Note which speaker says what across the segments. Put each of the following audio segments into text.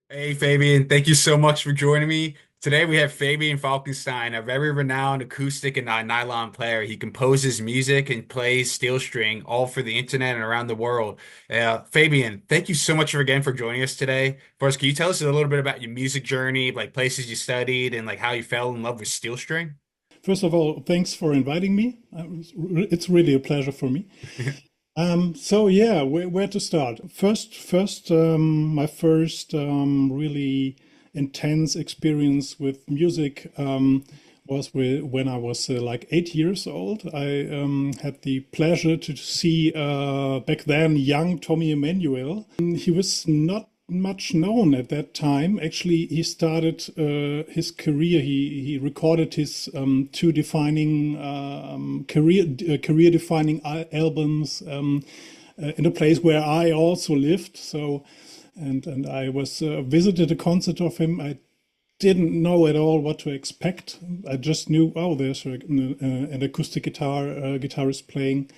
Speaker 1: Hey Fabian, thank you so much for joining me. Today we have Fabian Falkenstein, a very renowned acoustic and nylon player. He composes music and plays steel string all for the internet and around the world. Fabian, thank you so much again for joining us today. First, can you tell us a little bit about your music journey, like places you studied and like how you fell in love with steel string?
Speaker 2: First of all, thanks for inviting me. It's really a pleasure for me. So yeah, where to start? My first really intense experience with music was when I was like 8 years old. I had the pleasure to see back then young Tommy Emmanuel. He was not much known at that time. Actually, he started his career. He recorded his two defining career defining albums in a place where I also lived. So, and I was visited a concert of him. I didn't know at all what to expect. I just knew, oh, there's an acoustic guitarist playing,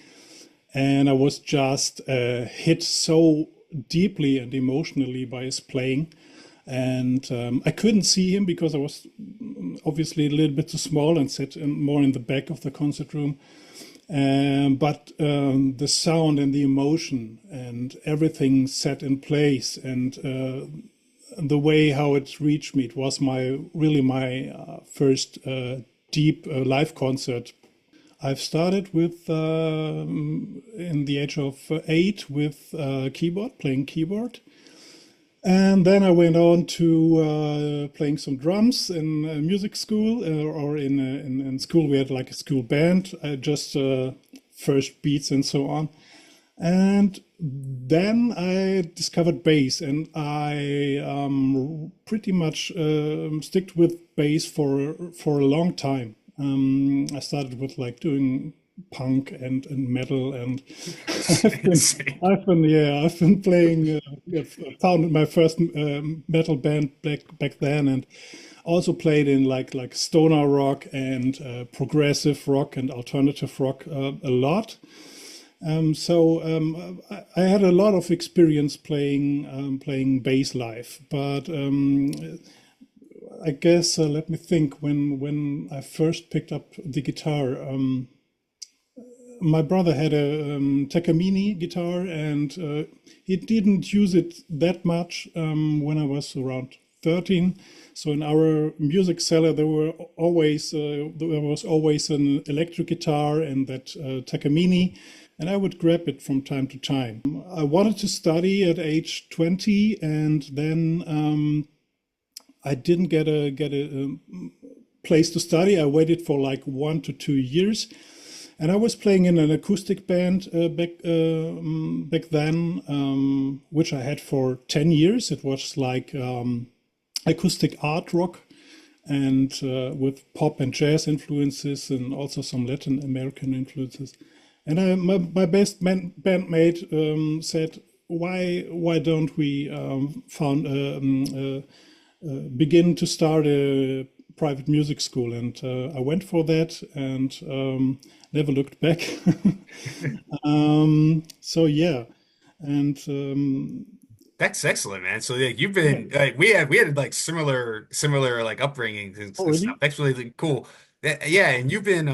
Speaker 2: and I was just hit so deeply and emotionally by his playing. And I couldn't see him because I was obviously a little bit too small and sat more in the back of the concert room. But the sound and the emotion and everything set in place, and the way how it reached me, it was my first deep live concert. I've started with in the age of 8 with keyboard, playing keyboard, and then I went on to playing some drums in music school, or in school we had like a school band, just first beats and so on. And then I discovered bass, and I pretty much sticked with bass for a long time. I started with like doing punk and metal, and I've been
Speaker 1: Insane.
Speaker 2: I've been playing. I founded my first metal band back then, and also played in like stoner rock and progressive rock and alternative rock a lot. I had a lot of experience playing bass live, but I guess let me think. When I first picked up the guitar, my brother had a Takamine guitar, and he didn't use it that much when I was around 13. So in our music cellar, there was always an electric guitar and that Takamine, and I would grab it from time to time. I wanted to study at age 20, and then I didn't get a place to study. I waited for like 1 to 2 years, and I was playing in an acoustic band back then, which I had for 10 years. It was like acoustic art rock, and with pop and jazz influences, and also some Latin American influences. And my best bandmate said, "Why don't we begin to start a private music school?" And I went for that, and never looked back. So yeah, and
Speaker 1: That's excellent, man. So like you've
Speaker 2: yeah.
Speaker 1: been like we had like similar like upbringings
Speaker 2: Oh,
Speaker 1: and stuff.
Speaker 2: really?
Speaker 1: That's really cool. Yeah, and you've been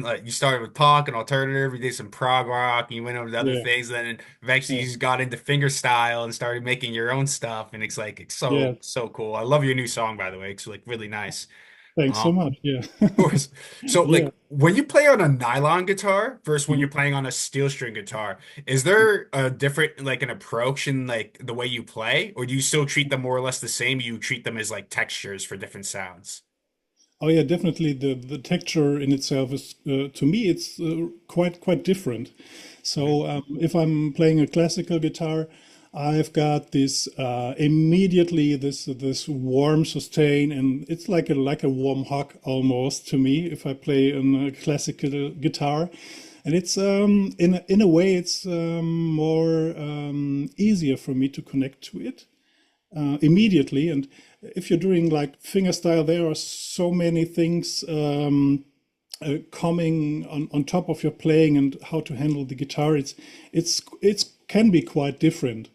Speaker 1: like you started with punk and alternative, you did some prog rock, and you went over to other
Speaker 2: Yeah,
Speaker 1: things, then eventually
Speaker 2: yeah,
Speaker 1: you just got into finger style and started making your own stuff, and it's
Speaker 2: yeah.
Speaker 1: so cool. I love your new song by the way. It's like really nice.
Speaker 2: Thanks so
Speaker 1: Um,
Speaker 2: much. Yeah,
Speaker 1: course. So,
Speaker 2: yeah.
Speaker 1: like, when you play on a nylon guitar versus when
Speaker 2: Mhm.
Speaker 1: you're playing on a steel string guitar, is there a different, like, an approach in like the way you play, or do you still treat them more or less the same? You treat them as like textures for different sounds?
Speaker 2: Oh yeah, definitely. The texture in itself is to me it's quite different.
Speaker 1: Mhm.
Speaker 2: So if I'm playing a classical guitar, I've got this immediately this warm sustain, and it's like a warm hug almost to me if I play on a classical guitar. And it's in a way it's more easier for me to connect to it immediately. And if you're doing like fingerstyle, there are so many things coming on top of your playing and how to handle the guitar. It's can be quite different.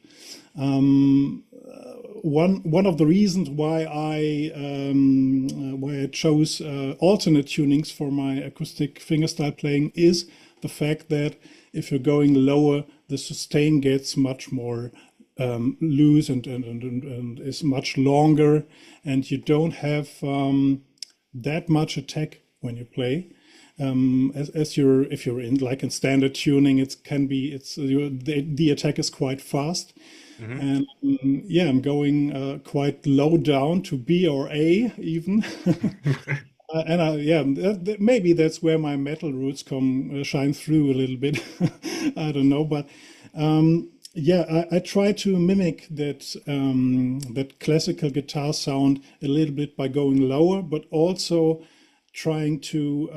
Speaker 2: one of the reasons why I chose alternate tunings for my acoustic fingerstyle playing is the fact that if you're going lower, the sustain gets much more loose and is much longer, and you don't have that much attack when you play. As you're if you're in like in standard tuning, it can be the attack is quite fast.
Speaker 1: Hmm.
Speaker 2: And yeah, I'm going quite low down to B or A even. Yeah, maybe that's where my metal roots come shine through a little bit. I don't know, but yeah, I try to mimic that classical guitar sound a little bit by going lower, but also trying to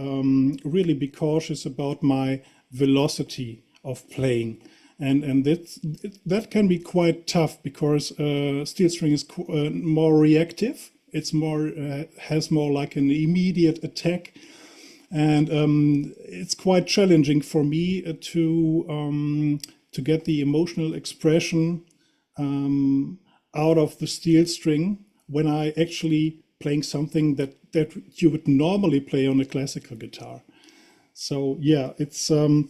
Speaker 2: really be cautious about my velocity of playing. And that can be quite tough because steel string is more reactive. It's more has more like an immediate attack, and it's quite challenging for me to get the emotional expression out of the steel string when I actually playing something that you would normally play on a classical guitar. So yeah, it's a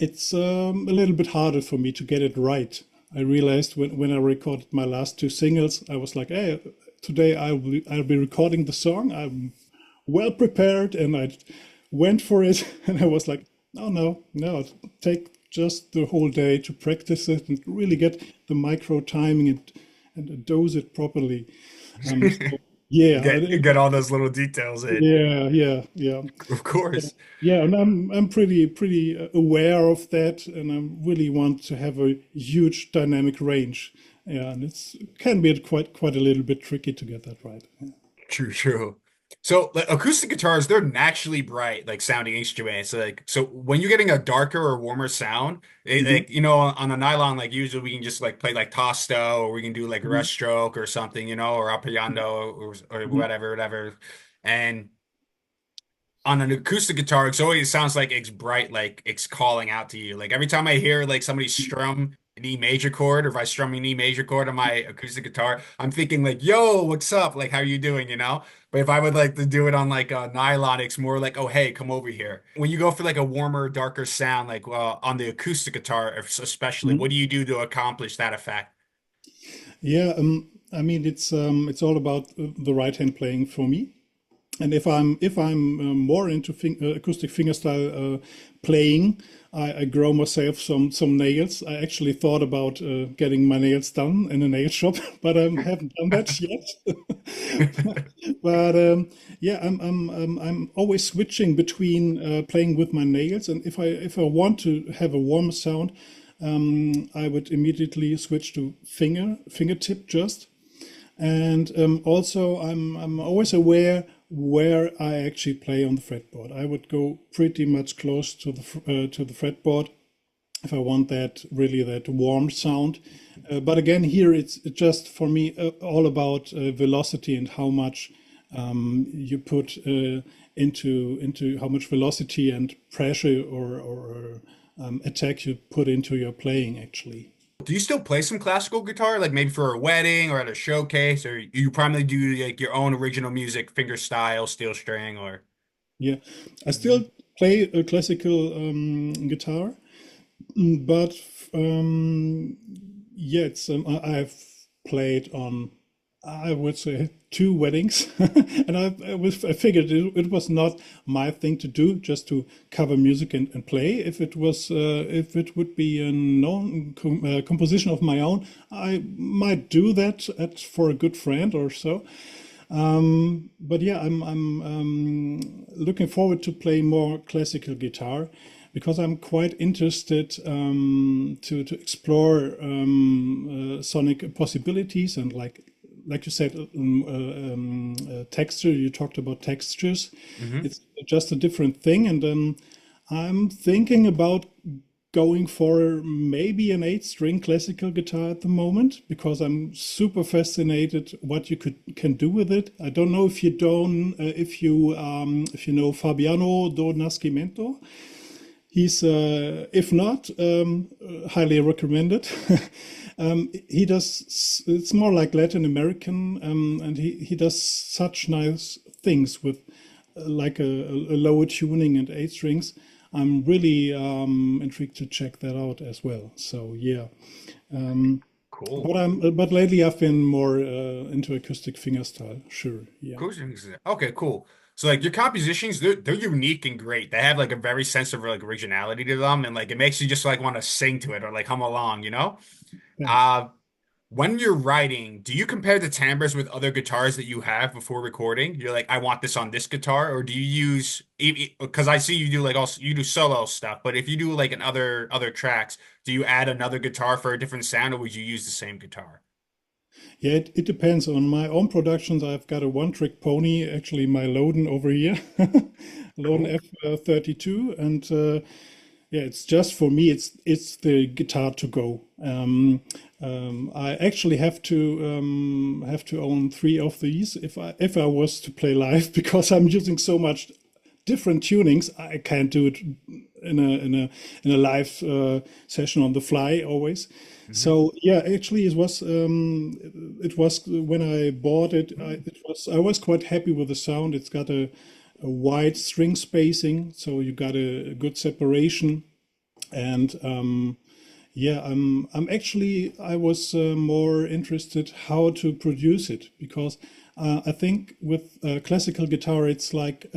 Speaker 2: little bit harder for me to get it right. I realized when I recorded my last two singles, I was like, hey, today I'll be recording the song. I'm well prepared, and I went for it. And I was like, oh no, take just the whole day to practice it and really get the micro timing and dose it properly. So, yeah,
Speaker 1: Get all those little details in.
Speaker 2: yeah.
Speaker 1: Of course.
Speaker 2: Yeah, and I'm pretty aware of that, and I really want to have a huge dynamic range. Yeah, and it can be quite a little bit tricky to get that right. Yeah.
Speaker 1: True, true. So like, acoustic guitars, they're naturally bright, like sounding instruments. So when you're getting a darker or warmer sound,
Speaker 2: Mhm,
Speaker 1: like on a nylon, like usually we can just like play like Tosto, or we can do like
Speaker 2: mhm,
Speaker 1: rest stroke or something, or arpeggiando or
Speaker 2: mhm,
Speaker 1: whatever. And on an acoustic guitar, it's always sounds like it's bright, like it's calling out to you. Like every time I hear like somebody strum an E major chord, or if I strum an E major chord on my acoustic guitar, I'm thinking like, "Yo, what's up? Like, how you doing?" But if I would like to do it on like a nylon, it's more like, "Oh, hey, come over here." When you go for like a warmer, darker sound, like on the acoustic guitar, especially,
Speaker 2: mhm.
Speaker 1: what do you do to accomplish that effect?
Speaker 2: Yeah, I mean it's all about the right hand playing for me. And if I'm more into acoustic fingerstyle playing, I grow myself some nails. I actually thought about getting my nails done in a nail shop, but I haven't done that yet. But yeah, I'm always switching between playing with my nails, and if I want to have a warmer sound, I would immediately switch to fingertip just. And also, I'm always aware where I actually play on the fretboard. I would go pretty much close to the fretboard if I want that warm sound. But again, here it's just for me all about velocity and how much you put into how much velocity and pressure or attack you put into your playing actually.
Speaker 1: Do you still play some classical guitar, like maybe for a wedding or at a showcase, or you primarily do like your own original music, finger style, steel string, or?
Speaker 2: Yeah, I
Speaker 1: Mhm.
Speaker 2: still play a classical guitar, but yeah, I've played on, I would say, two weddings, and I figured it was not my thing to do, just to cover music and play. If it would be a known composition of my own, I might do that for a good friend or so. But yeah, I'm looking forward to play more classical guitar because I'm quite interested to explore sonic possibilities and like you said, texture. You talked about textures.
Speaker 1: Hmm.
Speaker 2: It's just a different thing, and I'm thinking about going for maybe an eight-string classical guitar at the moment because I'm super fascinated what you can do with it. I don't know if you know Fabiano do Nascimento. He's if not highly recommended. He does. It's more like Latin American, and he does such nice things with like a lower tuning and eight strings. I'm really intrigued to check that out as well. So yeah,
Speaker 1: Cool.
Speaker 2: but lately I've been more into acoustic fingerstyle. Sure, yeah.
Speaker 1: Cool. Okay, cool. So like your compositions, they're unique and great. They have like a very sense of like originality to them, and like it makes you just like want to sing to it or like hum along, you know?
Speaker 2: Thanks.
Speaker 1: Uh, when you're writing, do you compare the timbres with other guitars that you have before recording? You're like, I want this on this guitar, or do you use because I see you do like also you do solo stuff, but if you do like in other tracks, do you add another guitar for a different sound, or would you use the same guitar?
Speaker 2: Yeah, it depends. On my own productions, I've got a one-trick pony, actually my Loden over here, Loden
Speaker 1: Cool.
Speaker 2: F32, and yeah, it's just for me. It's the guitar to go. I actually have to own three of these if I was to play live because I'm using so much different tunings. I can't do it in a live session on the fly always.
Speaker 1: Hmm.
Speaker 2: So yeah, actually, it was when I bought it. I was quite happy with the sound. It's got a wide string spacing, so you got a good separation. And yeah, I'm actually I was more interested how to produce it because I think with classical guitar it's like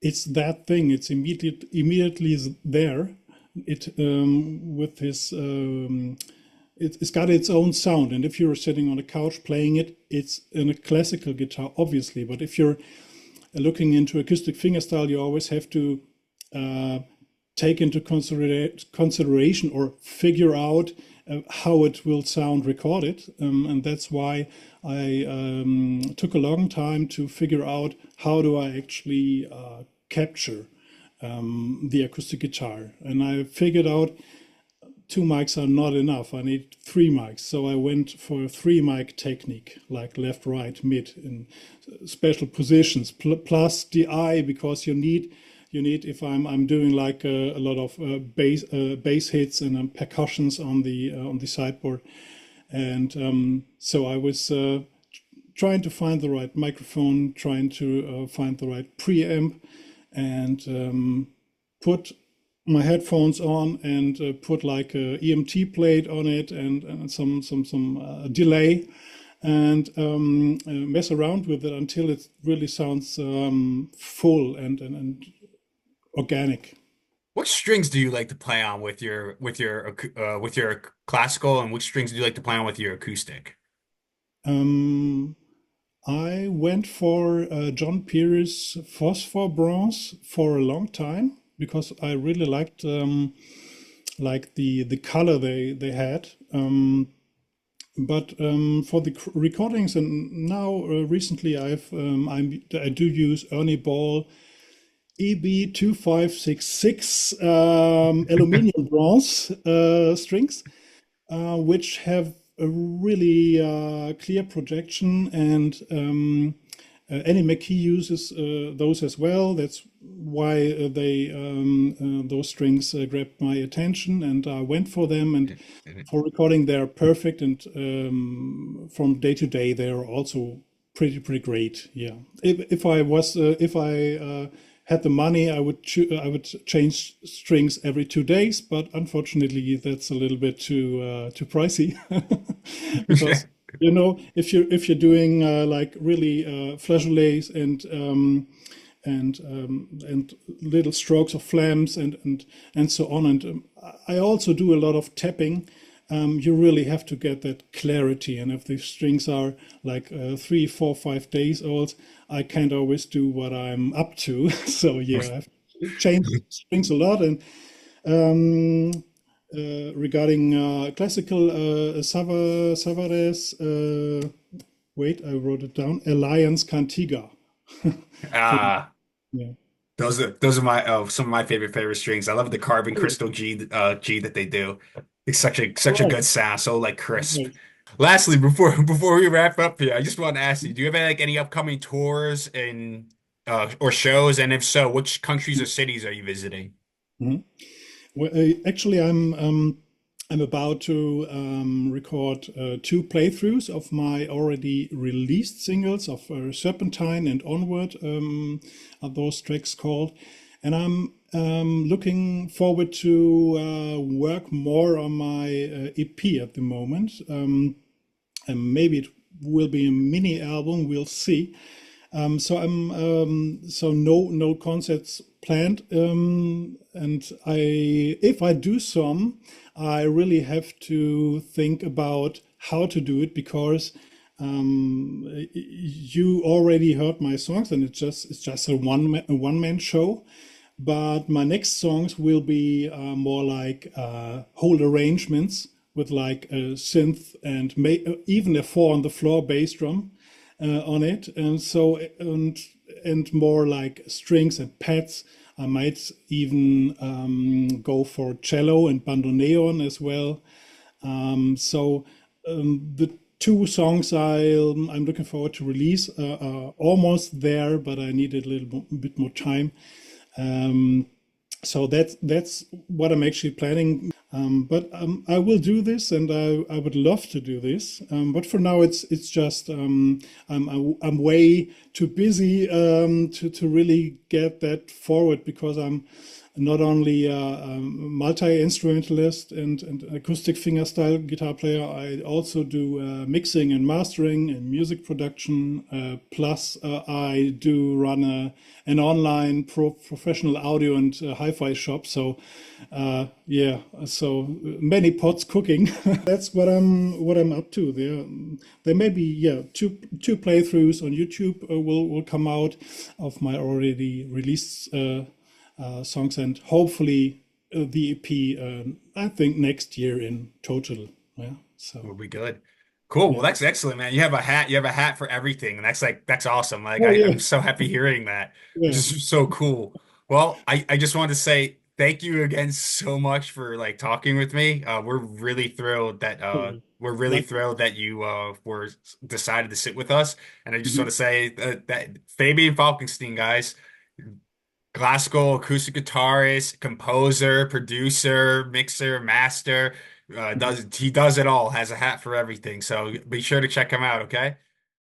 Speaker 2: it's that thing. It's immediately is there. It with his it's got its own sound, and if you're sitting on a couch playing it, it's in a classical guitar, obviously. But if you're looking into acoustic fingerstyle, you always have to uh, take into consideration or figure out how it will sound recorded. And that's why I took a long time to figure out how do I actually capture the acoustic guitar. And I figured out two mics are not enough. I need three mics. So I went for a three mic technique, like left, right, mid, in special positions, plus the eye, because you need if I'm doing like a lot of bass hits and percussions on the sideboard, and so I was trying to find the right microphone, trying to find the right preamp, and put my headphones on and put like a EMT plate on it and some delay and mess around with it until it really sounds full and organic.
Speaker 1: What strings do you like to play on with with your classical, and which strings do you like to play on with your acoustic?
Speaker 2: Um, I went for John Pierce's Phosphor Bronze for a long time because I really liked like the color they had. But for the recordings and now recently I do use Ernie Ball EB2566 aluminium bronze strings, which have a really clear projection, and Annie McKee uses those as well. That's why those strings grabbed my attention, and I went for them. And for recording, they're perfect, and from day to day, they're also pretty great. Yeah. If I had the money, I would change strings every 2 days, but unfortunately, that's a little bit too pricey because you know if you're doing like really flageolets and little strokes of flams and so on. And I also do a lot of tapping. You really have to get that clarity. And if the strings are like 3, 4, 5 days old, I can't always do what I'm up to. So yeah, I've changed strings a lot. And regarding classical Savares, wait, I wrote it down. Alliance Cantiga. For
Speaker 1: Ah,
Speaker 2: yeah.
Speaker 1: those are my some of my favorite strings. I love the carbon crystal G that they do. It's
Speaker 2: All
Speaker 1: such a
Speaker 2: right.
Speaker 1: good sound, so like crisp.
Speaker 2: Right.
Speaker 1: Lastly, before we wrap up here, I just want to ask you, do you have like any upcoming tours and or shows? And if so, which countries or cities are you visiting?
Speaker 2: Mhm. Well, actually, I'm about to record two playthroughs of my already released singles of Serpentine and Onward, are those tracks called. And I'm looking forward to work more on my EP at the moment. And maybe it will be a mini album, we'll see. So no concerts planned. And I if I do some, I really have to think about how to do it because you already heard my songs and it's just a one man show. But my next songs will be more like whole arrangements with like a synth and even a four on the floor bass drum on it, and more like strings and pads. I might even go for cello and bandoneon as well. The two songs I'm looking forward to release are almost there, but I need a bit more time. Um, so that's what I'm actually planning. But I will do this, and I would love to do this. But for now, it's just I'm way too busy to really get that forward because I'm not only a multi-instrumentalist and acoustic fingerstyle guitar player, I also do mixing and mastering and music production. Plus, I do run an online professional audio and hi-fi shop. So, yeah, so many pots cooking. That's what I'm up to. There may be two playthroughs on YouTube will come out of my already released songs, and hopefully the EP. I think next year in total. Yeah. So
Speaker 1: Will be good. Cool. Well,
Speaker 2: yeah.
Speaker 1: that's excellent, man. You have a hat for everything, and that's awesome. Like
Speaker 2: Oh yeah.
Speaker 1: I'm so happy hearing that. Which
Speaker 2: Yeah.
Speaker 1: is so cool. Well, I just wanted to say thank you again so much for like talking with me.
Speaker 2: Totally.
Speaker 1: We're really
Speaker 2: Like.
Speaker 1: thrilled that you were decided to sit with us. And I just want
Speaker 2: Mhm.
Speaker 1: to say that Fabian Falkenstein, guys, classical acoustic guitarist, composer, producer, mixer, master,
Speaker 2: Mhm.
Speaker 1: he does it all, has a hat for everything. So be sure to check him out, okay?